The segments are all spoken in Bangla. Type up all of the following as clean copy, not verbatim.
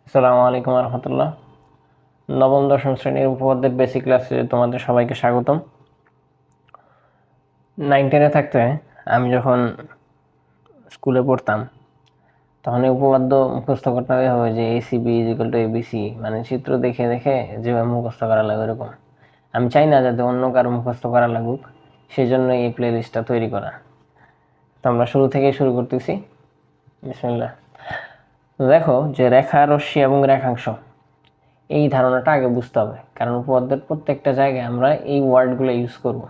আসসালামু আলাইকুম রহমতুল্লাহ। নবম দশম শ্রেণীর উপপাদ্যের বেসিক ক্লাসে তোমাদের সবাইকে স্বাগতম। 9-10-এ থাকতে আমি যখন স্কুলে পড়তাম তখন এই উপপাদ্য মুখস্থ করতে হবে যে এসিবি ইজিক্যাল টু এবিসি, মানে চিত্র দেখে দেখে যেভাবে মুখস্থ করা লাগে ওরকম। আমি চাই না যাতে অন্য কারো মুখস্থ করা লাগুক, সেই জন্য এই প্লে লিস্টটা তৈরি করা। তো আমরা শুরু থেকেই শুরু করতেছি। বিসমিল্লাহ। দেখো যে রেখা, রশ্মি এবং রেখাংশ, এই ধারণাটা আগে বুঝতে হবে, কারণ উপপাদ্যের প্রত্যেকটা জায়গায় আমরা এই ওয়ার্ডগুলো ইউজ করব।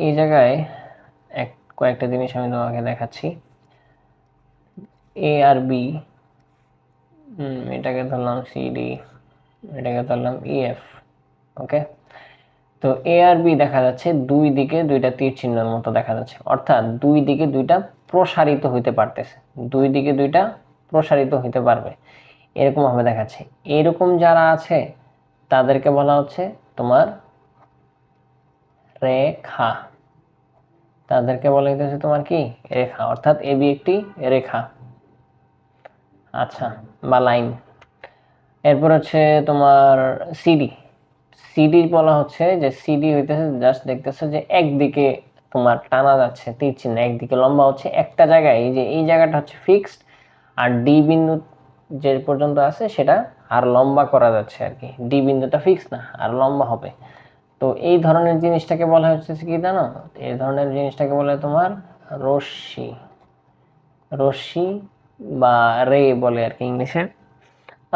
এই জায়গায় কয়েকটা জিনিস আমি তোমাকে দেখাচ্ছি। এ আর বি, এটাকে ধরলাম সিডি, এটাকে ধরলাম ইএফ। ওকে, তো এ আর বি দেখা যাচ্ছে দুই দিকে দুইটা তীর চিহ্নের মতো দেখা যাচ্ছে, অর্থাৎ দুই দিকে দুইটা প্রসারিত হইতে পারতেছে, দুই দিকে দুইটা প্রসারিত হইতে পারবে, এরকম ভাবে দেখাচ্ছে। এরকম যারা আছে তাদেরকে বলা হচ্ছে তোমার রেখা, তাদেরকে বলা হইতেছে তোমার কি রেখা, অর্থাৎ এবি একটি রেখা। আচ্ছা, বা লাইন। এরপর হচ্ছে তোমার সিডি, সিডি বলা হচ্ছে যে সিডি হইতেছে জাস্ট দেখতেছে যে একদিকে তোমার টানা যাচ্ছে তীর চিহ্ন, একদিকে লম্বা হচ্ছে একটা জায়গায়, এই যে এই জায়গাটা হচ্ছে ফিক্সড, আর ডি বিন্দু যে পর্যন্ত আছে সেটা আর লম্বা করা যাচ্ছে আর কি, ডি বিন্দুটা ফিক্স না, আর লম্বা হবে। তো এই ধরনের জিনিসটাকে বলা হচ্ছে কি জানো, এই ধরনের জিনিসটাকে বলে তোমার রশ্মি, রশ্মি বা রে বলে আর কি ইংলিশে।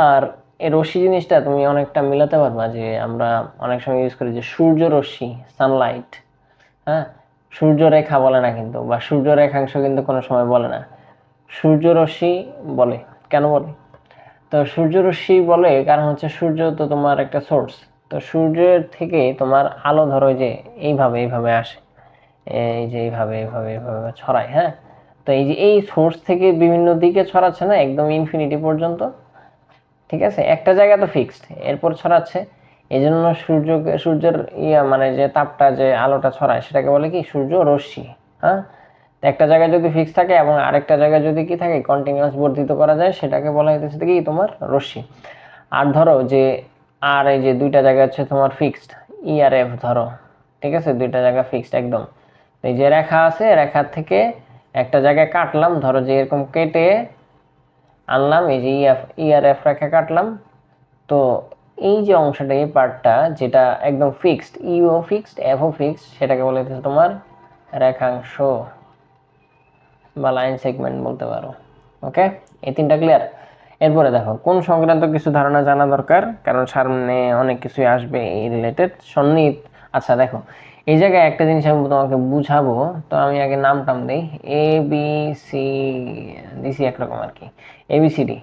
আর এই রশ্মি জিনিসটা তুমি অনেকটা মিলাতে পারবা, যে আমরা অনেক সময় ইউজ করি যে সূর্য রশ্মি, সানলাইট। হ্যাঁ, সূর্য রেখা বলে না কিন্তু, বা সূর্য রেখাংশ কিন্তু কোনো সময় বলে না, সূর্য রশ্মি বলে। কেন বলে? তো সূর্য রশ্মি বলে কারণ হচ্ছে সূর্য তো তোমার একটা সোর্স, তো সূর্যের থেকে তোমার আলো ধরো যে এইভাবে এইভাবে আসে, এই যে এইভাবে এইভাবে এইভাবে ছড়ায়। হ্যাঁ, তো এই যে এই সোর্স থেকে বিভিন্ন দিকে ছড়াচ্ছে না, একদম ইনফিনিটি পর্যন্ত, ঠিক আছে, একটা জায়গা তো ফিক্সড, এরপর ছড়াচ্ছে। এই জন্য সূর্যের মানে যে তাপটা, যে আলোটা ছড়ায় সেটাকে বলে কি সূর্য রশ্মি। হ্যাঁ, একটা জায়গায় যদি ফিক্স থাকে এবং আরেকটা জায়গায় যদি কি থাকে কন্টিনিউয়াস বর্ধিত করা যায়, সেটাকে বলা হইতেছে কি তোমার রশ্মি। আর ধরো যে, আর এই যে দুইটা জায়গা হচ্ছে তোমার ফিক্সড, ই আর এফ ধরো, ঠিক আছে, দুইটা জায়গা ফিক্সড একদম। এই যে রেখা আছে, রেখার থেকে একটা জায়গায় কাটলাম, ধরো যে এরকম কেটে আনলাম, এই যে ই আর এফ রেখা কাটলাম, তো এই যে অংশটা, এই পার্টটা যেটা একদম ফিক্সড, ইও ফিক্সড এফও ফিক্সড, সেটাকে বলে তোমার রেখাংশ বা লাইন সেগমেন্ট বলতে পারো। ওকে, এই তিনটা ক্লিয়ার। এরপরে দেখো কোন সংক্রান্ত কিছু ধারণা জানা দরকার, কারণ সামনে অনেক কিছুই আসবে এই রিলেটেড সন্নিহিত। আচ্ছা দেখো, এই জায়গায় একটা জিনিস আমি তোমাকে বুঝাবো, তো আমি আগে নাম টাম দিই। এ বি সি দিছি একরকম আর কি, এবিসিডি।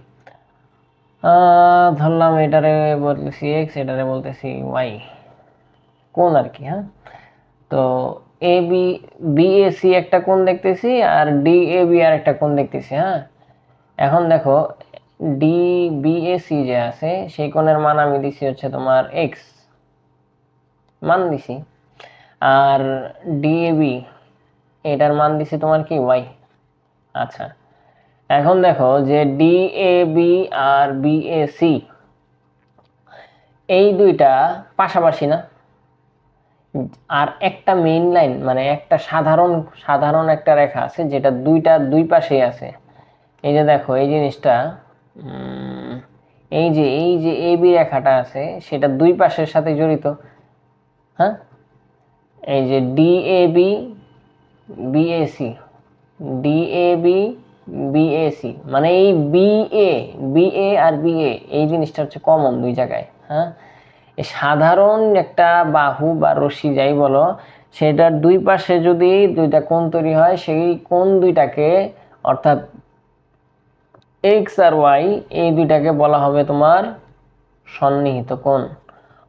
ধরলাম এটারে বলতেছি এক্স, এটারে বলতেছি ওয়াই, কোন আর কি। হ্যাঁ, তো এ বি বি এ সি একটা কোণ দেখতেছি, আর ডি এ বি আর একটা কোণ দেখতেছি। হ্যাঁ, এখন দেখো ডি বি এ সি যে আছে সেই কোণের মান আমি দিছি হচ্ছে তোমার এক্স মান দিছি, আর ডি এ বি এটার মান দিছি তোমার কি ওয়াই। আচ্ছা, এখন দেখো যে ডি এ বি আর বি এ সি এই দুইটা পাশাপাশি না, আর একটা মেইন লাইন মানে একটা সাধারণ সাধারণ একটা রেখা আছে যেটা দুই পাশেই আছে। এই যে দেখো এই জিনিসটা, এই যে এ বি রেখাটা আছে সেটা দুই পাশের সাথে জড়িত। হ্যাঁ, এই যে D A B B A C, D A B B A C, মানে এই বি এ আর বি এ এই জিনিসটা হচ্ছে কমন দুই জায়গায়। হ্যাঁ, সাধারণ একটা বাহু বা রশ্মি যাই বলো, সেটার দুই পাশে যদি দুইটা কোণ তৈরি হয়, সেই কোণ দুইটাকে, অর্থাৎ এক্স আর ওয়াই, এই দুইটাকে বলা হবে তোমার সন্নিহিত কোণ।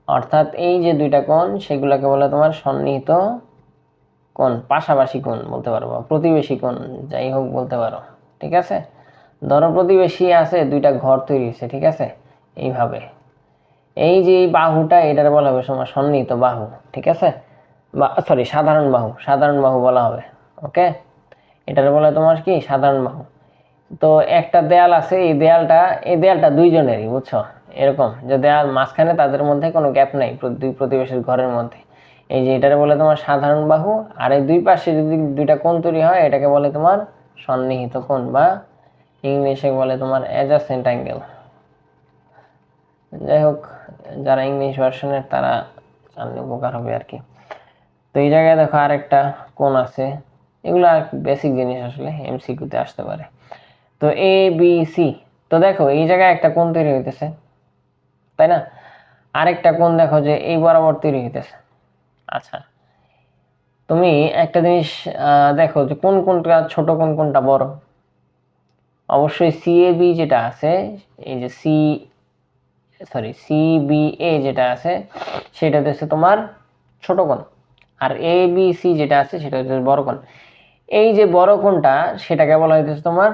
অর্থাৎ এই যে দুইটা কোণ সেগুলোকে বলে তোমার সন্নিহিত কোণ, পাশাপাশি কোণ বলতে পারো, বা প্রতিবেশী কোণ যাই হোক বলতে পারো। ঠিক আছে, ধরো প্রতিবেশী আছে, দুইটা ঘর তৈরি হয়েছে, ঠিক আছে, এইভাবে এই যে এই বাহুটা এটার বলা হবে তোমার সন্নিহিত বাহু। ঠিক আছে, বা সরি সাধারণ বাহু, সাধারণ বাহু বলা হবে। ওকে, এটার বলা তোমার কি সাধারণ বাহু। তো একটা দেয়াল আছে, এই দেয়ালটা দুইজনেরই, বুঝছো? এরকম যে দেয়াল মাঝখানে, তাদের মধ্যে কোনো গ্যাপ নাই, দুই প্রতিবেশীর ঘরের মধ্যে। এই যে এটাকে বলে তোমার সাধারণ বাহু। আর এই দুই পাশে যদি দুইটা কোণ তৈরি হয়, এটাকে বলে তোমার সন্নিহিত কোণ, বা ইংলিশে বলে তোমার অ্যাডজাসেন্ট অ্যাঙ্গেল। যাই হোক, যারা ইংলিশ ভার্সনের তারা জানলে উপকার হবে আর কি। তো এই জায়গায় দেখো আরেকটা কোণ আছে। এগুলা বেসিক জিনিস, আসলে এমসিকিউতে আসতে পারে। তো এ বি সি, তো দেখো এই জায়গায় একটা কোণ তৈরি হইতেছে, তাই না? আরেকটা কোণ দেখো যে এই বরাবর তৈরি হইতেছে। আচ্ছা, তুমি একটা জিনিস দেখো যে কোন কোনটা ছোট, কোন কোনটা বড়। অবশ্যই সিএবি যেটা আছে, এই যে সিবিএ যেটা আছে, সেটা হচ্ছে তোমার ছোট কোণ। আর এ বি সি যেটা আছে, সেটা হচ্ছে বড় কোণ। এই যে বড় কোণটা, সেটাকে বলা হইতেছে তোমার,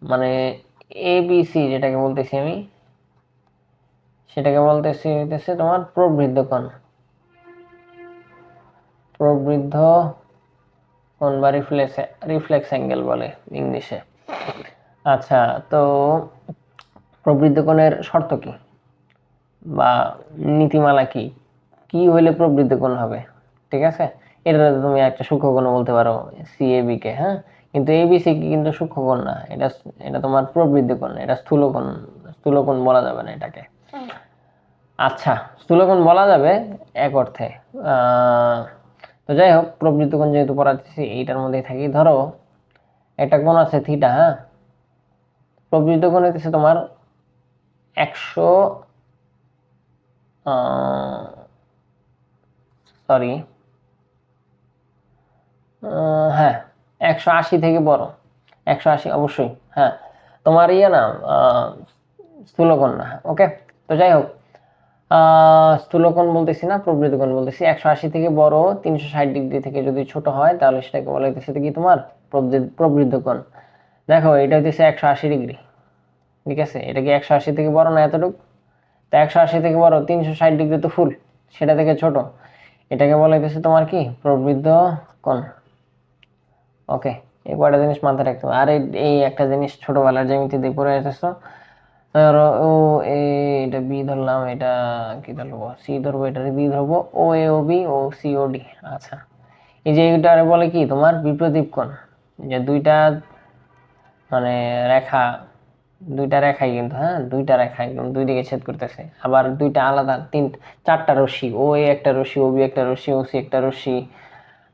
মানে এ বি সি যেটাকে বলতেছি আমি, সেটাকে বলতেছি হইতেছে তোমার প্রবৃদ্ধ কোণ। প্রবৃদ্ধ কোণ বা রিফ্লেক্স অ্যাঙ্গেল বলে ইংলিশে। আচ্ছা, তো প্রবৃদ্ধ কোণের শর্ত কি বা নীতিমালা কি, কি হইলে প্রবৃদ্ধ কোণ হবে? ঠিক আছে, এটা তুমি একটা সূক্ষ্মকোণ বলতে পারো সিএবি কে, হ্যাঁ। কিন্তু এবিসি কি কিন্তু সূক্ষ্মকোণ না, এটা এটা তোমার প্রবৃদ্ধ কোণ, এটা স্থূলকোণ। স্থূলকোণ বলা যাবে না এটাকে। আচ্ছা, স্থূলকোণ বলা যাবে এক অর্থে। তো যাই হোক, প্রবৃদ্ধ কোণ যেহেতু পড়াচ্ছি, এইটার মধ্যেই থাকি। ধরো একটা কোণ আছে থিটা, হ্যাঁ। প্রবৃদ্ধ কোণ হইতেছে তোমার 100, সরি, হ্যাঁ, 180 থেকে বড়। 180 অবশ্যই, হ্যাঁ। তোমার ইয়ে না, স্থূলকোণ না। ওকে, তো যাই হোক, স্থূলকোণ বলতেছি না, প্রবৃদ্ধ কোণ বলতেছি। 180 থেকে বড়, 360 ডিগ্রি থেকে যদি ছোট হয়, তাহলে সেটাকে বলা হইতেছে কি তোমার প্রবৃদ্ধ কোণ। দেখো এটা হইতেছে 180 ডিগ্রি, ঠিক আছে? এটা কি 180 থেকে বড় না এতটুকু? তা 180 থেকে বড়, 360 ডিগ্রি তো ফুল, সেটা থেকে ছোট, এটাকে বলা হইতেছে তোমার কি প্রবৃদ্ধ কোণ। ওকে, এই কয়টা জিনিস মাথায় রাখতে হবে। আর এই একটা জিনিস ছোটবেলার জ্যামিতি দিয়ে পড়ে এসেছো, ধরো ও এটা বি ধরলাম, এটা কি ধরবো, সি ধরবো, এটা বি ধরবো, ও এ ও বি, ও সি ও ডি। আচ্ছা, এই যে এইটারে বলে কি তোমার বিপ্রতীপ কোণ। যে দুইটা মানে রেখা, দুইটা রেখাই কিন্তু, হ্যাঁ, দুইটা রেখা একদম দুই দিকে ছেদ করতেছে। আবার দুইটা আলাদা চারটা রশ্মি, ও এ একটা রশ্মি, ও বি একটা রশ্মি, ও সি একটা রশ্মি,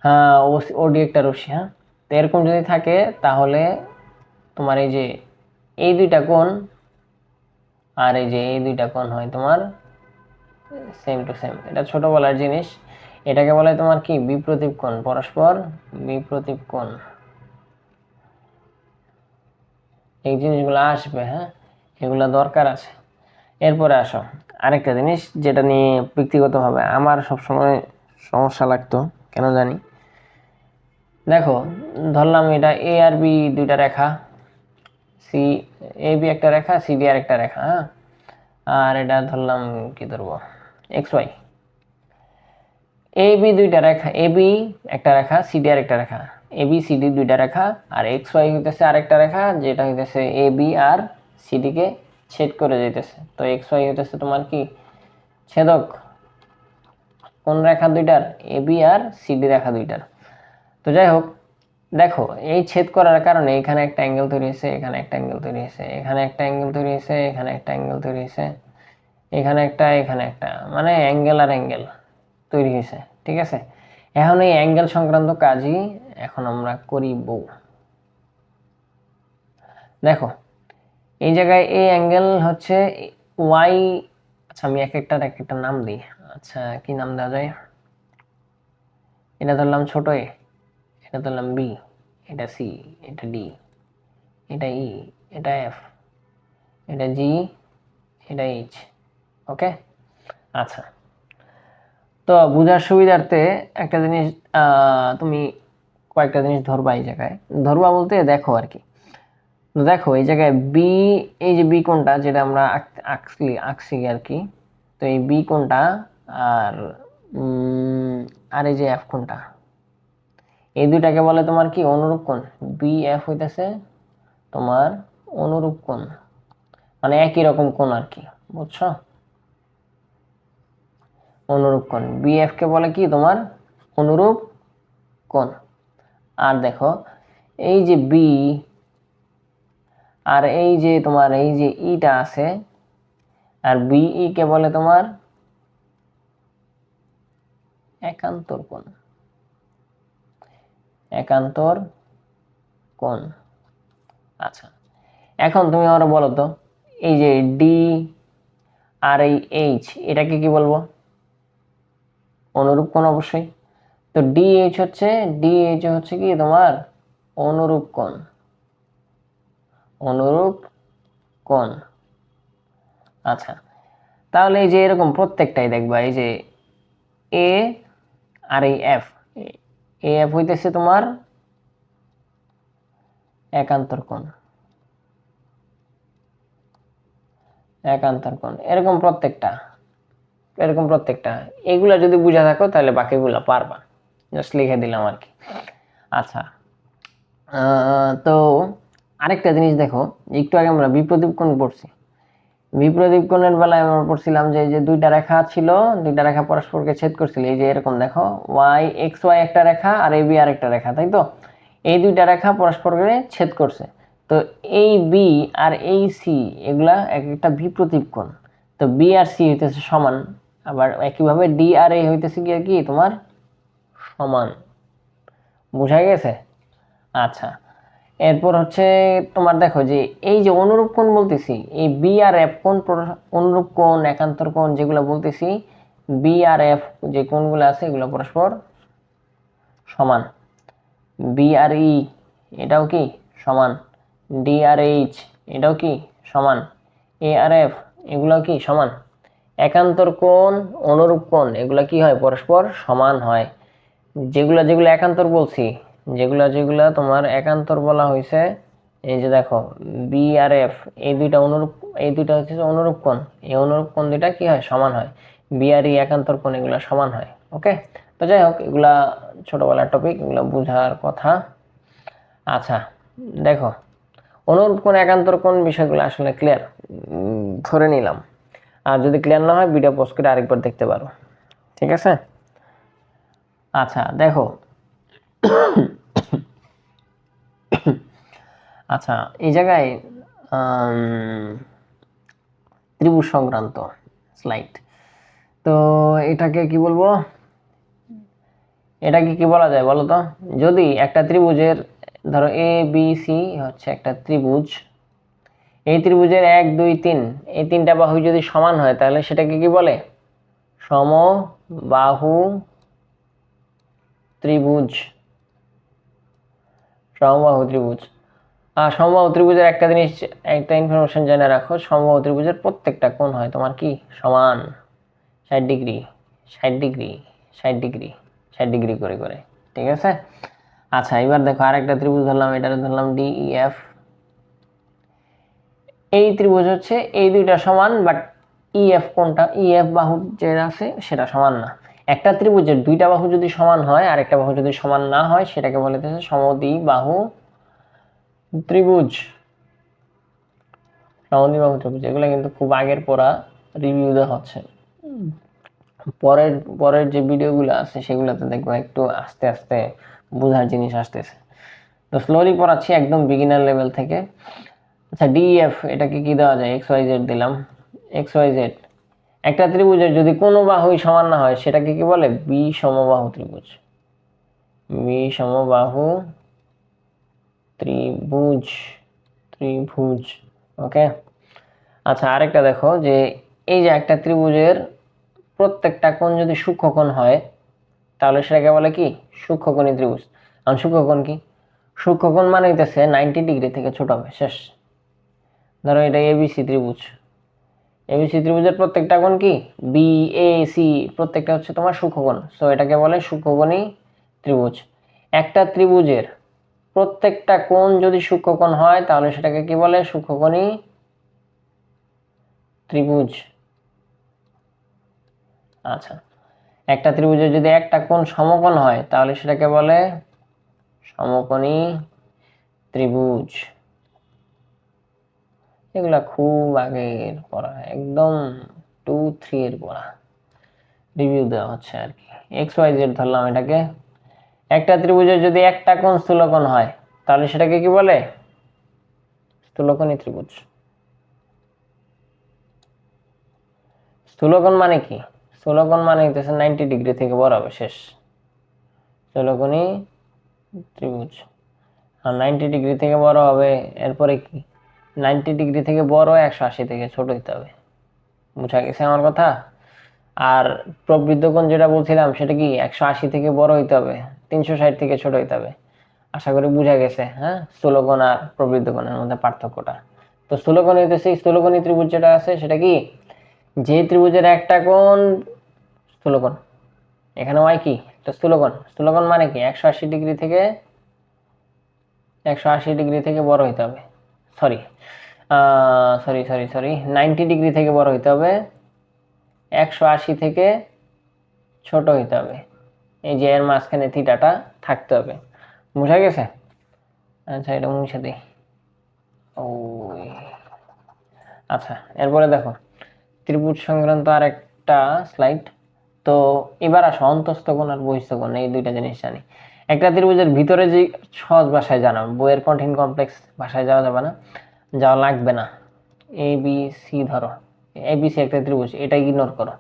হ্যাঁ, ও ডি একটা রশ্মি, হ্যাঁ। তো এরকম যদি থাকে, তাহলে তোমার এই যে এই দুইটা কোণ আর এই যে এই দুইটা কোণ হয় তোমার সেম টু সেম। এটা ছোটবেলার জিনিস। এটাকে বলে তোমার কি বিপ্রতীপ কোণ, পরস্পর বিপ্রতীপ কোণ। এই জিনিসগুলো আসবে, হ্যাঁ, এগুলো দরকার আছে। এরপরে আসো আরেকটা জিনিস, যেটা নিয়ে ব্যক্তিগতভাবে আমার সবসময় সমস্যা লাগতো, কেন জানি। দেখো, ধরলাম এটা এ আর বি দুইটা রেখা, সি, এ বি একটা রেখা, সি ডি আর একটা রেখা, হ্যাঁ। আর এটা ধরলাম কি ধরবো, এক্স ওয়াই। এ বি দুইটা রেখা, এ বি একটা রেখা, সি ডি আর একটা রেখা। এ বি সি ডি দুইটা রেখা, আর এক্স ওয়াই হইতেছে আরেকটা রেখা, যেটা হইতেছে এ বি আর সি ডি কে ছেদ করে যাইতেছে। তো এক্স ওয়াই হইতেছে তোমার কি ছেদক কোন রেখা দুইটার, এ বি আর সি ডি রেখা দুইটার। তো যাই হোক, দেখো এই ছেদ করার কারণে এখানে একটা অ্যাঙ্গেল তৈরি হয়েছে, এখানে একটা অ্যাঙ্গেল তৈরি হয়েছে, এখানে একটা অ্যাঙ্গেল তৈরি হয়েছে, এখানে একটা অ্যাঙ্গেল তৈরি হয়েছে, এখানে একটা, এখানে একটা, মানে অ্যাঙ্গেল আর অ্যাঙ্গেল তৈরি হয়েছে, ঠিক আছে? এখন এই অ্যাঙ্গেল সংক্রান্ত কাজই এখন আমরা করিব। দেখো এই জায়গায় এই অ্যাঙ্গেল হচ্ছে ওয়াই। আচ্ছা, আমি এক একটা নাম দিই। আচ্ছা, কি নাম দেওয়া যায়? এটা ধরলাম ছোট এ, এটা ধরলাম বি, এটা সি, এটা ডি, এটা ই, এটা এফ, এটা জি, এটা এইচ। ওকে, আচ্ছা। তো বুঝার সুবিধার্থে একটা জিনিস তুমি কয়েকটা জিনিস ধরবা এই জায়গায়। ধরবা বলতে দেখো আর কি। দেখো এই জায়গায় বি, এই যে বি কোণটা যেটা আমরা আঁকছি আর কি। তো এই বি কোণটা আর আর এই যে এফ কোণটা, এই দুইটাকে বলে তোমার কি অনুরূপ কোণ। বি এফ হইতেছে তোমার অনুরূপ কোণ মানে একই রকম কোণ আর কি, বুঝছো? অনুরূপ কোণ বিএফ কে বলে কি তোমার অনুরূপ কোণ। আর দেখো এই যে বি আর এই যে তোমার এই যে ইটা আছে, আর বিই কে বলে তোমার একান্তর কোণ, একান্তর কোণ। আচ্ছা এখন তুমি আমরা বলো তো এই যে ডি আর এই এইচ এটাকে কি বলবো? অনুরূপ কোণ অবশ্যই। তো ডিএইচ হচ্ছে কি তোমার অনুরূপ কোণ, অনুরূপ কোণ। আচ্ছা তাহলে এই যে এরকম প্রত্যেকটাই দেখবা এই যে এ আর এই এফ, এফ হইতেছে তোমার একান্তর কোণ, একান্তর কোণ এরকম প্রত্যেকটা, এরকম প্রত্যেকটা। এগুলা যদি বুঝা থাকো তাহলে বাকিগুলা পারবা, জাস্ট লিখে দিলাম আর কি। আচ্ছা তো আরেকটা জিনিস দেখো, একটু আগে আমরা বিপ্রদীপ কোণ পড়ছি, বিপ্রদীপ কোণের বেলায় আমরা পড়ছিলাম যে যে দুইটা রেখা ছিল, দুইটা রেখা পরস্পরকে ছেদ করছিল, এই যে এরকম দেখো ওয়াই এক্স ওয়াই একটা রেখা আর এ বি আরেকটা রেখা, তাই তো? এই দুইটা রেখা পরস্পরকে ছেদ করছে, তো এই বি আর এই সি এগুলা এক একটা বিপ্রদীপ কোণ। তো বি আর সি হইতেছে সমান, আবার একইভাবে ডি আর এ হইতেছে কি তোমার সমান, বুঝা গেছে? আচ্ছা এরপর হচ্ছে তোমার দেখো যে এই যে অনুরূপ কোণ বলতেছি, এই বি আর এফ কোণ, অনুরূপ কোণ একান্তর কোণ যেগুলো বলতেছি, বি আর এফ যে কোণগুলো আছে এগুলো পরস্পর সমান। বি আর ই এটাও কি সমান, ডি আর এইচ এটাও কি সমান, এ আর এফ এগুলো কি সমান। একান্তর কোণ অনুরূপ কোণ এগুলা কি হয় পরস্পর সমান হয়। যেগুলা যেগুলো একান্তর বলছি, যেগুলা তোমার একান্তর বলা হয়েছে, এই যে দেখো বি আর এফ এই দুইটা অনুরূপ, এই দুইটা হচ্ছে অনুরূপ কোণ, এই অনুরূপ কোণ দুইটা কি হয় সমান হয়, বি আর ই একান্তর কোণ এগুলা সমান হয়। ওকে, তো যাই হোক এগুলা ছোটবেলার টপিক, এগুলা বুঝার কথা। আচ্ছা দেখো অনুরূপ কোণ একান্তর কোণ বিষয়গুলো আসলে ক্লিয়ার ধরে নিলাম, আর যদি ক্লিয়ার না হয় ভিডিও পোস্ট করে আরেকবার দেখতে পারো, ঠিক আছে? আচ্ছা দেখো আচ্ছা এই জায়গায় ত্রিভুজ সংক্রান্ত স্লাইড, তো এটাকে কি বলবো, এটাকে কি বলা যায় বলো তো? যদি একটা ত্রিভুজের ধরো এ বি সি হচ্ছে একটা ত্রিভুজ, এই ত্রিভুজের 1 2 3 এই তিনটা বাহু যদি সমান হয় তাহলে সেটাকে কি বলে? সমবাহু ত্রিভুজ, সমবাহু ত্রিভুজ। আর সমবাহু ত্রিভুজের একটা জিনিস, একটা ইনফরমেশন জেনে রাখো, সমবাহু ত্রিভুজের প্রত্যেকটা কোণ হয় তোমার কি সমান, 60 ডিগ্রি 60 ডিগ্রি 60 ডিগ্রি 60 ডিগ্রি করে করে, ঠিক আছে? আচ্ছা এবার দেখো আরেকটা ত্রিভুজ ধরলাম, এটা ধরলাম ডি ই এফ। এই ত্রিভুজ হচ্ছে এই দুইটা সমান, বাট ই এফ কোণটা, ই এফ বাহু যেটা আছে সেটা সমান না। একটা ত্রিভুজের দুইটা বাহু যদি সমান হয় আর একটা বাহু যদি সমান না হয় সেটাকে বলে সমদ্বিবাহু ত্রিভুজ, সমদ্বিবাহু ত্রিভুজ। এগুলো কিন্তু খুব আগের পড়া, রিভিউ দেওয়া হচ্ছে, পরের পরের যে ভিডিওগুলো আছে সেগুলোতে দেখবো একটু আস্তে আস্তে বোঝার জিনিস আসতেছে, তো স্লোলি পড়াচ্ছি একদম বিগিনার লেভেল থেকে। আচ্ছা ডিএফ এটাকে কি দেওয়া যায়, এক্স ওয়াই জেড দিলাম, এক্স ওয়াই জেড। একটা ত্রিভুজের যদি কোনো বাহুই সমান না হয় সেটাকে কি বলে? বি সমবাহু ত্রিভুজ, বি সমবাহু ত্রিভুজ, ত্রিভুজ। ওকে, আচ্ছা আরেকটা দেখো যে এই যে একটা ত্রিভুজের প্রত্যেকটা কোণ যদি সূক্ষ্মকোণ হয় তাহলে সেটাকে বলে কি সূক্ষ্মকোণী ত্রিভুজ। কারণ সূক্ষ্মকোণ কি, সূক্ষ্মকোণ মানে হইতেছে 90 ডিগ্রি থেকে ছোট হবে, শেষ। ধরো এটা এবিসি ত্রিভুজ, এবিসি ত্রিভুজের প্রত্যেকটা কোণ কি বি এ সি প্রত্যেকটা হচ্ছে তোমার সূক্ষ্মকোণ, সো এটাকে বলে সূক্ষ্মকোণী ত্রিভুজ। একটা ত্রিভুজের প্রত্যেকটা কোণ যদি সূক্ষ্মকোণ হয় তাহলে সেটাকে কি বলে? সূক্ষ্মকোণী ত্রিভুজ। আচ্ছা একটা ত্রিভুজের যদি একটা কোণ সমকোণ হয় তাহলে সেটাকে বলে সমকোণী ত্রিভুজ। এগুলা খুব আগের পড়া, একদম 2-3 এর পড়া, রিভিউ দেওয়া হচ্ছে আর কি। এক্স ওয়াই জেড ধরলাম এটাকে। একটা ত্রিভুজের যদি একটা কোণ স্থূলকোণ হয় তাহলে সেটাকে কি বলে? স্থূলকোণী ত্রিভুজ। স্থূলকোণ মানে কি? স্থূলকোণ মানে হইতেছে 90 ডিগ্রি থেকে বড় হবে, শেষ। স্থূলকোণী ত্রিভুজ। আর 90 ডিগ্রি থেকে বড় হবে, এরপরে কি? 90 ডিগ্রি থেকে বড় 180 থেকে ছোট হইতে হবে। বুঝা গেছে আমার কথা? আর প্রবৃদ্ধ কোণ যেটা বলছিলাম সেটা কি 180 থেকে বড় হইতে হবে, 360 থেকে ছোট হইতে হবে। আশা করি বুঝা গেছে। হ্যাঁ, স্থূলকোণ আর প্রবৃদ্ধ কোণের মধ্যে পার্থক্যটা। তো স্থূলকোণ হইতেছে, স্থূলকোণী ত্রিভুজ যেটা আছে সেটা কি, যে ত্রিভুজের একটা কোণ স্থূলকোণ। এখানে ওয়াই কি? একটা স্থূলকোণ। স্থূলকোণ মানে কি 180 ডিগ্রি থেকে বড় হইতে হবে। Sorry sorry sorry sorry 90 degree থেকে বড় হইতে হবে, 180 থেকে ছোট হইতে হবে। এই যে এর মাঝখানে থিটাটা থাকতে হবে। বুঝা গেছে? আচ্ছা, এটা মুছে দিই। ও আচ্ছা, এরপরে দেখো ত্রিভুজ সংক্রান্ত আর একটা স্লাইড। তো এবার আসো অন্তস্থ কোণ আর বহিস্থ কোণ, এই দুইটা জিনিস জানি। একটা ত্রিভুজের ভিতরে যে সহজ ভাষায় জানাও, বইয়ের কঠিন কমপ্লেক্স ভাষায় যাওয়া যাবে না, যাওয়া লাগবে না। এ বি সি ধরো, এবিসি একটা ত্রিভুজ, এটা ইগনোর করো।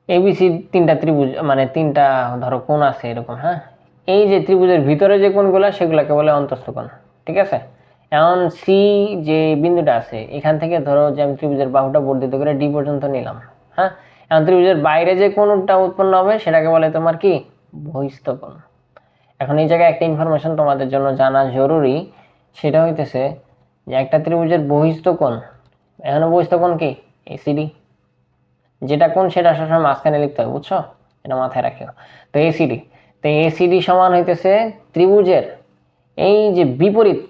এবিসি তিনটা ত্রিভুজ, মানে তিনটা ধরো কোণ আছে এরকম। হ্যাঁ, এই যে ত্রিভুজের ভিতরে যে কোণগুলো সেগুলোকে বলে অন্তস্থ কোণ। ঠিক আছে? এখন সি যে বিন্দুটা আছে এখান থেকে ধরো যে আমি ত্রিভুজের বাহুটা বর্ধিত করে ডি পর্যন্ত নিলাম। হ্যাঁ, এখন ত্রিভুজের বাইরে যে কোণটা উৎপন্ন হবে সেটাকে বলে তোমার কি? বহিস্থ কোণ। এখন এই জায়গায় একটা ইনফরমেশন তোমাদের জন্য জানা জরুরি, সেটা হইতেছে যে একটা ত্রিভুজের বহিস্থ কোণ, এখানে বহিস্থ কোণ কি? এসিডি। যেটা কোণ সেটা সবসময় মাঝখানে লিখতে হবে, বুঝছো? এটা মাথায় রাখিও। তো এসিডি, তো এসিডি সমান হইতেছে ত্রিভুজের এই যে বিপরীত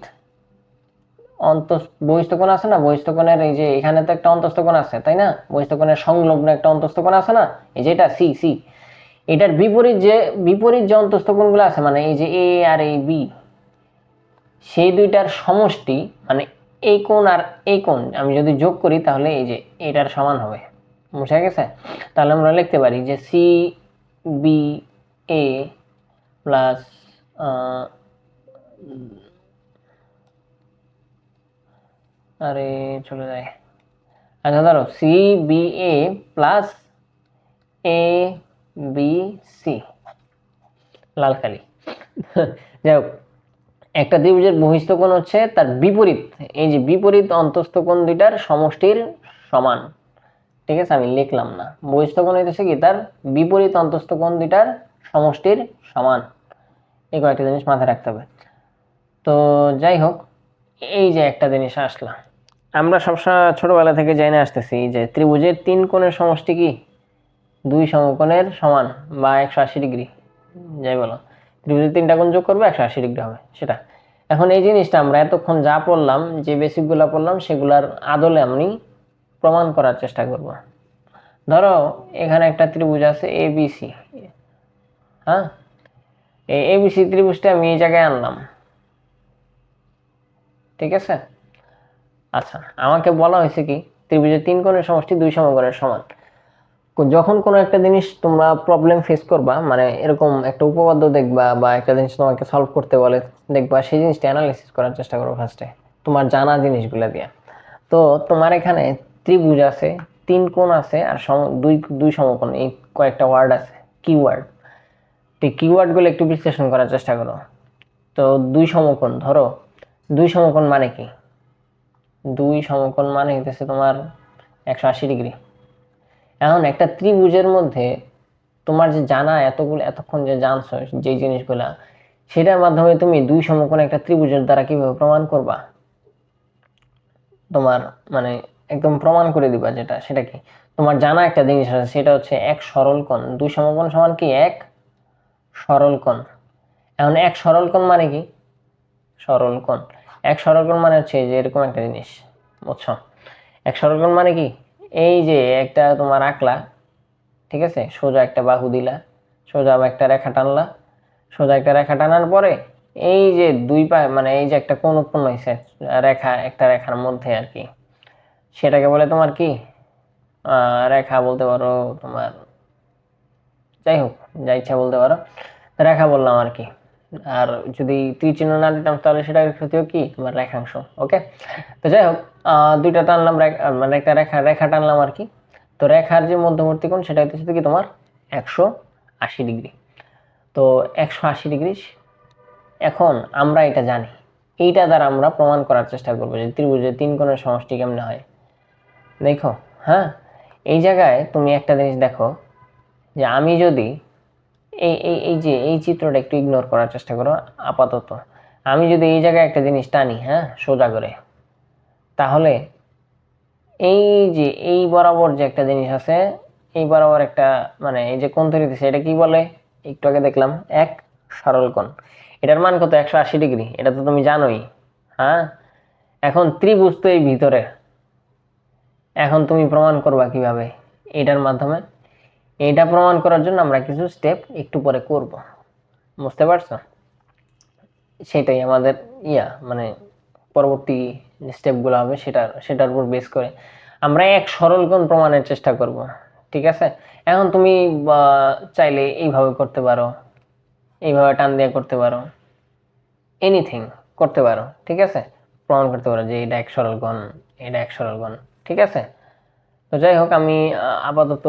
বহিস্থ কোণ আছে না, বহিস্থ কোণের এই যে এখানে তো একটা অন্তস্থ কোণ আছে তাই না, বহিস্থ কোণের সংলগ্ন একটা অন্তস্থ কোণ আছে না, এই যে এটা সি সি, এটার বিপরীত যে অন্তস্থ কোণগুলো আছে, মানে এই যে এ আর এই বি, সেই দুইটার সমষ্টি, মানে এই কোণ আর এই কোণ আমি যদি যোগ করি তাহলে এই যে এটার সমান হবে। বুঝা গেছে? তাহলে আমরা লিখতে পারি যে সি বি এ প্লাস আরে চলে যায়। আচ্ছা ধরো C B A plus A B C, লাল কালি। যাই হোক, একটা ত্রিভুজের বহিস্থ কোণ হচ্ছে তার বিপরীত, এই যে বিপরীত অন্তস্থ কোণ দুইটার সমষ্টির সমান। ঠিক আছে, আমি লিখলাম না। বহিস্থ কোণ হইতেছে কি তার বিপরীত অন্তস্থ কোণ দুইটার সমষ্টির সমান। এই কয়েকটা জিনিস মাথায় রাখতে হবে। তো যাই হোক, এই যে একটা জিনিস আসলাম, আমরা সবসময় ছোটবেলা থেকে জেনে আসতেছি যে ত্রিভুজের তিন কোণের সমষ্টি কি? দুই সমকোণের সমান বা 180 ডিগ্রি, যাই বলো। ত্রিভুজের তিনটা কোণ যোগ করবে 180 ডিগ্রি হবে সেটা। এখন এই জিনিসটা আমরা এতক্ষণ যা পড়লাম, যে বেসিকগুলো পড়লাম, সেগুলার আদলে আমি প্রমাণ করার চেষ্টা করব। ধরো এখানে একটা ত্রিভুজ আছে এবিসি। হ্যাঁ, এই এবিসি ত্রিভুজটা আমি এই জায়গায় আনলাম। ঠিক আছে? আচ্ছা, আমাকে বলা হয়েছে কি ত্রিভুজের তিন কোণের সমষ্টি দুই সমকোণের সমান। যখন কোনো একটা জিনিস তোমরা প্রবলেম ফেস করবা, মানে এরকম একটা উপপাদ্য দেখবা বা একটা জিনিস তোমাকে সলভ করতে বলে দেখবা, সেই জিনিসটা অ্যানালাইসিস করার চেষ্টা করো ফার্স্টে তোমার জানা জিনিসগুলো দিয়ে। তো তোমার এখানে ত্রিভুজ আছে, তিন কোণ আছে, আর দুই সমকোণ, এই কয়েকটা ওয়ার্ড আছে কিওয়ার্ড। তো কিওয়ার্ডগুলো একটু বিশ্লেষণ করার চেষ্টা করো। তো দুই সমকোণ ধরো, দুই সমকোণ মানে কি? দুই সমকোণ মানে হইতেছে তোমার 180 ডিগ্রি। এখন একটা ত্রিভুজের মধ্যে তোমার যে জানা এতক্ষণ যে জানছো যে জিনিসগুলা, সেটার মাধ্যমে তুমি দুই সমকোণ একটা ত্রিভুজের দ্বারা কিভাবে প্রমাণ করবা, তোমার মানে একদম প্রমাণ করে দিবা যেটা, সেটা কি? তোমার জানা একটা জিনিস আছে, সেটা হচ্ছে এক সরল কোণ। দুই সমকোণ সমান কি? এক সরল কোণ। এখন এক সরল কোণ মানে কি? সরল কোণ, এক সরল কোণ মানে হচ্ছে যে এরকম একটা জিনিস, বুঝছো? এক সরল কোণ মানে কি? এই যে একটা তোমার আঁকলা, ঠিক আছে, সোজা একটা বাহু দিলা, সোজা একটা রেখা টানলা, সোজা একটা রেখা টানার পরে এই যে দুই পায়ে, মানে এই যে একটা কোণ উৎপন্ন হয়েছে রেখা, একটা রেখার মধ্যে আর কি, সেটাকে বলে তোমার কি রেখা বলতে পারো, তোমার যাই হোক যা ইচ্ছা বলতে পারো, রেখা বললাম আর কি। আর যদি তীরচিহ্ন না দিতাম তাহলে সেটা হতো কি তোমার রেখাংশ। ওকে, তো যাই হোক দুইটা টানলাম, মানে একটা রেখা টানলাম আর কি। তো রেখার যে মধ্যবর্তী কোণ সেটা হচ্ছে কি তোমার 180 ডিগ্রি। তো 180 ডিগ্রি। এখন আমরা এটা জানি, এইটা দ্বারা আমরা প্রমাণ করার চেষ্টা করবো যে ত্রিভুজের তিন কোণের সমষ্টি কেমনে হয়। দেখো, হ্যাঁ, এই জায়গায় তুমি একটা জিনিস দেখো, যে আমি যদি এই এই এই যে এই চিত্রটা একটু ইগনোর করার চেষ্টা করো আপাতত। আমি যদি এই জায়গায় একটা জিনিস টানি, হ্যাঁ, সোজা করে, তাহলে এই যে এই বরাবর যে একটা জিনিস আছে, এই বরাবর একটা মানে এই যে কোণ তৈরি হচ্ছে, এটা কি বলে? একটু আগে দেখলাম এক সরল কোণ। এটার মান কত? 180 ডিগ্রি। এটা তো তুমি জানোই। হ্যাঁ, এখন ত্রিভুজ তো এই ভিতরে, এখন তুমি প্রমাণ করবা কিভাবে? এটার মাধ্যমে। এটা প্রমাণ করার জন্য আমরা কিছু স্টেপ একটু পরে করব, বুঝতে পারছো? সেটাই আমাদের মানে পরবর্তী স্টেপগুলো হবে, সেটার উপর বেস করে আমরা এক সরল কোণ প্রমাণের চেষ্টা করব। ঠিক আছে, এখন তুমি চাইলে এইভাবে করতে পারো, এইভাবে টান দিয়ে করতে পারো, এনিথিং করতে পারো। ঠিক আছে, প্রমাণ করতে পারো যে এটা এক সরল কোণ, এটা এক সরল কোণ। ঠিক আছে, তো যাই হোক আমি আপাতত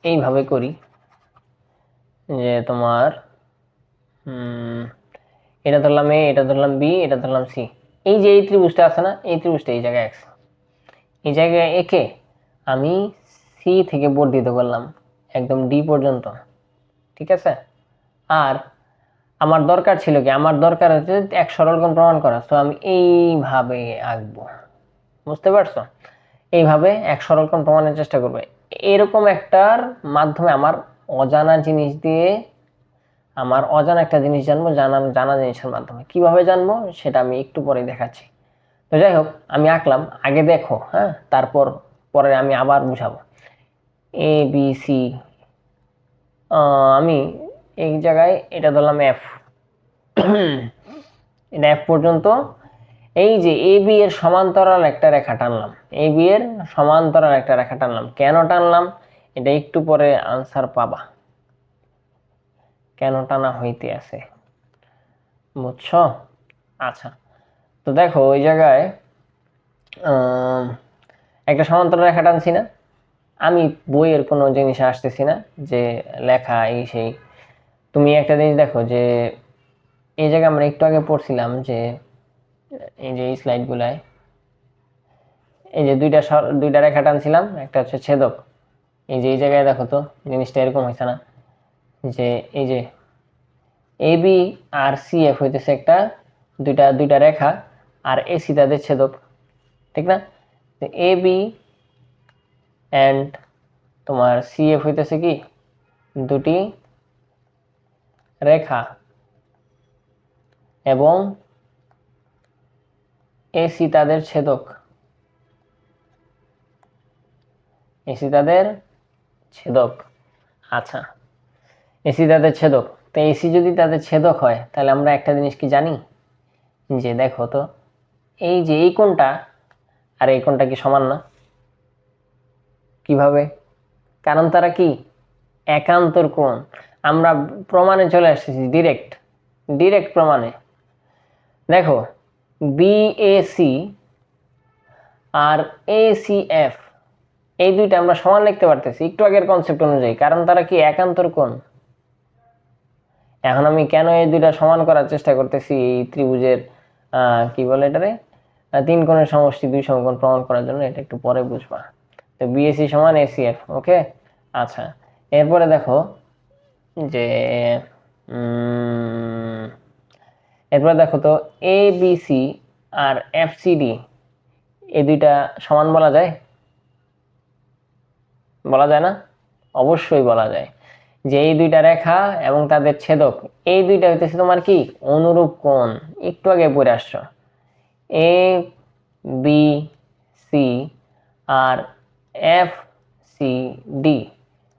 এইভাবে করি যে তোমার এটা ধরলাম এ, এটা ধরলাম বি, এটা ধরলাম সি। এই যে এই ত্রিভুজটা আছে না, এই ত্রিভুজটা এই জায়গায় এক্স, এই জায়গায় একে আমি সি থেকে বর্ধিত করলাম একদম ডি পর্যন্ত। ঠিক আছে, আর আমার দরকার ছিল কি, আমার দরকার হচ্ছে এক সরল কোণ প্রমাণ করা, তো আমি এইভাবে আঁকবো, বুঝতে পারছো? এইভাবে এক সরল কোণ প্রমাণের চেষ্টা করবে। এরকম একটার মাধ্যমে আমার অজানা জিনিস দিয়ে আমার অজানা একটা জিনিস জানবো, জানা জিনিসের মাধ্যমে। কিভাবে জানবো সেটা আমি একটু পরে দেখাচ্ছি। তো যাই হোক আমি আঁকলাম, আগে দেখো, হ্যাঁ, তারপর পরে আমি আবার বুঝাবো। এ বি সি, আমি এই জায়গায় এটা ধরলাম এফ, এটা এফ পর্যন্ত। এই যে এ বি এর সমান্তরাল একটা রেখা টানলাম, এ বি এর সমান্তরাল একটা রেখা টানলাম। কেন টানলাম এটা একটু পরে আনসার পাবা, কেন টানা হইতে আছে, বুঝছো? আচ্ছা, তো দেখো ওই জায়গায় একটা সমান্তরাল রেখা টানছি না, আমি বইয়ের কোনো জিনিসে আসতেছি না যে লেখা এই সেই। তুমি একটা জিনিস দেখো যে এই জায়গায় আমরা একটু আগে পড়ছিলাম যে এই যে এই স্লাইডগুলায় এই যে দুইটা রেখা টানছিলাম, একটা হচ্ছে ছেদক। এই যে এই জায়গায় দেখো তো জিনিসটা এরকম হয়েছে না, যে এই যে এ বি আর সি এফ হইতেছে একটা দুইটা রেখা, আর এসি তাদের ছেদক, ঠিক না? এ বি অ্যান্ড তোমার সি এফ হইতেছে কি দুটি রেখা, এবং এসি তাদের ছেদক, এসি তাদের ছেদক। আচ্ছা, এসি তাদের ছেদক। তো এসি যদি তাদের ছেদক হয় তাহলে আমরা একটা জিনিস কি জানি, যে দেখো তো এই যে এই কোণটা আর এই কোণটা কি সমান না? কিভাবে? কারণ তারা কি একান্তর কোণ। আমরা প্রমাণে চলে আসতেছি, ডিরেক্ট প্রমাণে। দেখো বিএসি আর এসিএফ এই দুইটা আমরা সমান লিখতে পারতেছি একটু আগের কনসেপ্ট অনুযায়ী, কারণ তারা কি একান্তর কোণ। এখন আমি কেন এই দুইটা সমান করার চেষ্টা করতেছি এই ত্রিভুজের কি বলে এটারে তিন কোণের সমষ্টি দুই সমকোণ প্রমাণ করার জন্য, এটা একটু পরে বুঝবা। তো বিএসি সমান এসিএফ। ওকে, আচ্ছা, এরপরে দেখো যে এরপরে দেখো তো A B C R F C D এই দুইটা সমান বলা যায়? বলা যায় না? অবশ্যই বলা যায়, যে এই দুইটা রেখা এবং তাদের ছেদক এই দুইটা হইতেছে তোমার কি অনুরূপ কোণ। একটু আগে পড়ে আসছো, A B C R F C D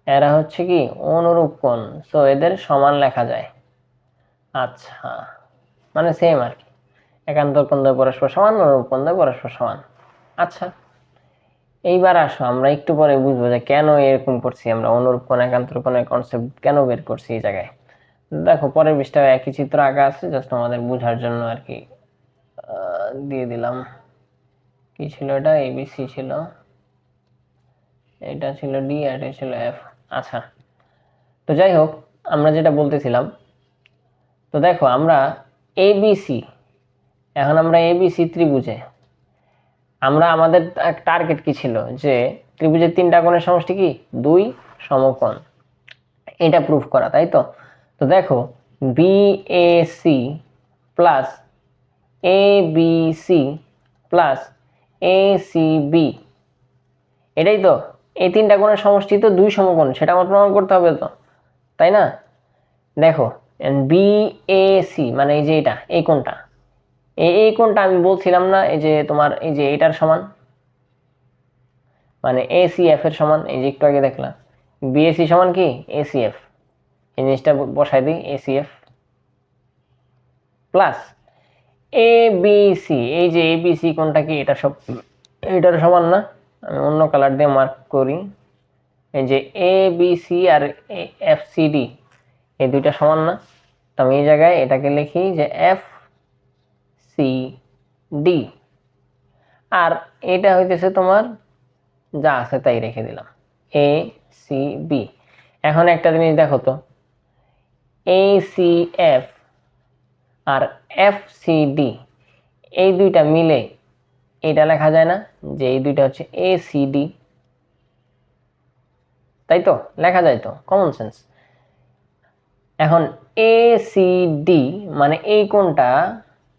এরা হচ্ছে কি অনুরূপ কোণ, সো এদের সমান লেখা যায়। আচ্ছা, মানে সেম আর কি, একান্তর কোণ দ্বয় পরস্পর সমান, অনুরূপ কোণ দ্বয় পরস্পর সমান। আচ্ছা, এইবার আসো আমরা একটু পরে বুঝবো যে কেন এরকম করছি, আমরা অনুরূপ কোণ একান্তর কোণের কনসেপ্ট কেন বের করছি এই জায়গায়। দেখো পরের পৃষ্ঠায় একই চিত্র আঁকা আছে, জাস্ট আমাদের বোঝার জন্য আর কি দিয়ে দিলাম। কি ছিল এটা? এবিসি ছিল, এটা ছিল ডি আর এটা ছিল এফ। আচ্ছা, তো যাই হোক আমরা যেটা বলতেছিলাম, তো দেখো আমরা এবিসি, এখন আমরা এবিসি ত্রিভুজে আমরা আমাদের টার্গেট কি ছিল, যে ত্রিভুজের তিনটা কোণের সমষ্টি কি 2 সমকোণ, এটা প্রুফ করা, তাই তো। তো দেখো BAC plus ABC plus ACB, এটাই তো, এই তিনটা কোণের সমষ্টি তো 2 সমকোণ, সেটা আমার প্রমাণ করতে হবে তো, তাই না। দেখো বিএসি মানে এই যে এটা, এই কোণটা, এই কোণটা আমি বলছিলাম না, এই যে তোমার এই যে এটার সমান, মানে এসিএফ এর সমান, এই যে একটু আগে দেখলাম বিএসি সমান কি এসিএফ, এই জিনিসটা বসাই দিই, এসিএফ প্লাস এবিসি, এই যে এবিসি কোণটা কি এটা সব এটার সমান না, আমি অন্য কালার দিয়ে মার্ক করি, এই যে এবিসি আর এফসিডি এই দুইটা সমান না, তো আমি এই জায়গায় এটাকে লিখি যে এফ সি ডি, আর এটা হইতেছে তোমার যা আছে তাই রেখে দিলাম এ সি বি। এখন একটা জিনিস দেখো তো, এ সি এফ আর এফ সি ডি এই দুইটা মিলে এটা লেখা যায় না, যে এই দুইটা হচ্ছে এ সি ডি, তাই তো, লেখা যায় তো, কমন সেন্স। এখন এ সি ডি মানে এই কোণটা,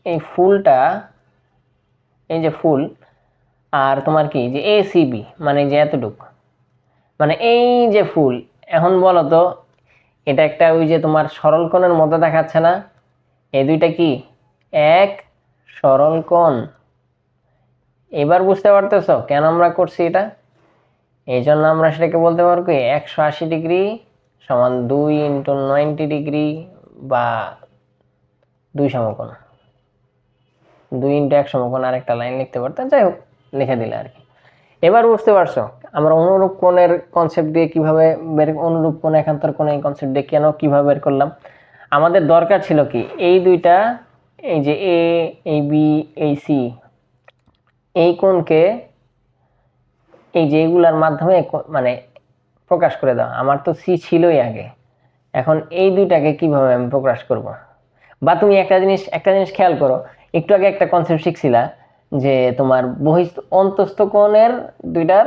এই ফুলটা, এই যে ফুল, আর তোমার কি যে এসিবি মানে যে এতটুক, মানে এই যে ফুল। এখন বলো তো, এটা একটা ওই যে তোমার সরল কোণের মধ্যে দেখাচ্ছে না, এই দুইটা কি এক সরল কোণ। এবার বুঝতে পারতেছো কেন আমরা করছি এটা, এই জন্য আমরা সেটাকে বলতে পারবো 180 ডিগ্রি সমান 2 × 90 ডিগ্রি বা 2 সমকোণ, 2 × 1 সমকোণ, আরেকটা লাইন লিখতে পারতাম, যাই হোক লিখে দিলে আর কি। এবার বুঝতে পারছো আমরা অনুরূপ কোণের কনসেপ্ট দিয়ে কিভাবে অনুরূপ কোণ একান্তর কোণ এই কনসেপ্ট দিয়ে কেন কিভাবে বের করলাম। আমাদের দরকার ছিল কি এই দুইটা, এই যে এ, এই বি, এই সি, এই কোণকে এই যে এগুলার মাধ্যমে মানে প্রকাশ করে দাও। আমার তো সি ছিলই আগে, এখন এই দুইটাকে কিভাবে আমি প্রকাশ করব। বা তুমি একটা জিনিস খেয়াল করো, একটু আগে একটা কনসেপ্ট শিখছিলা যে তোমার অন্তস্থ কোণের দুইটার,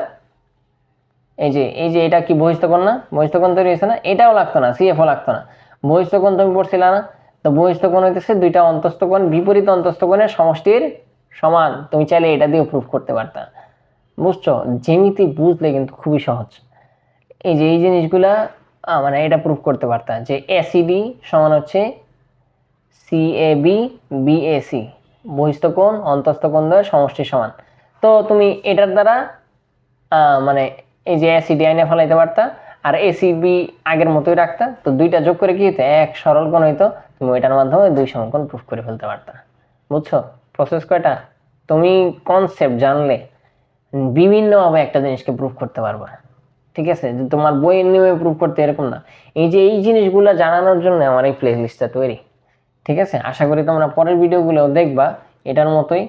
এই যে এটা কি বহিস্থ কোণ না, বহিস্থ কোণ তৈরি হয়েছে না, এটাও লাগতো না, সিএফও লাগতো না, বহিস্থ কোণ তুমি পড়ছিলা না। তো বহিস্থ কোণ হইতেছে দুইটা অন্তস্থ কোণ বিপরীত অন্তস্থ কোণের সমষ্টির সমান, তুমি চাইলে এটা দিয়েও প্রুফ করতে পারতা। বুঝছো, জ্যামিতি বুঝলে কিন্তু খুবই সহজ। এই যে এই জিনিসগুলা মানে এটা প্রুফ করতে পারতা যে এসিডি সমান হচ্ছে সিএবি বিএসি, বহিস্থ কোণ অন্তস্থ কোণ দ্বয়ের সমষ্টির সমান। তো তুমি এটার দ্বারা মানে এই যে এসিডি আইনে ফেলাইতে পারতা, আর এসিবি আগের মতোই রাখতা, তো দুইটা যোগ করে কি হইতো এক সরল কোণ হইতো, তুমি ওইটার মাধ্যমে 2 সমকোণ প্রুফ করে ফেলতে পারতা। বুঝছো প্রসেস কয়টা? তুমি কনসেপ্ট জানলে বিভিন্নভাবে একটা জিনিসকে প্রুফ করতে পারবা, ঠিক আছে। যে তোমার বইয়ের নিয়মে প্রুফ করতে এরকম না, এই যে এই জিনিসগুলো জানানোর জন্য আমার এই প্লে লিস্টটা তৈরি, ঠিক আছে। আশা করি তোমরা পরের ভিডিওগুলো দেখবা এটার মতোই।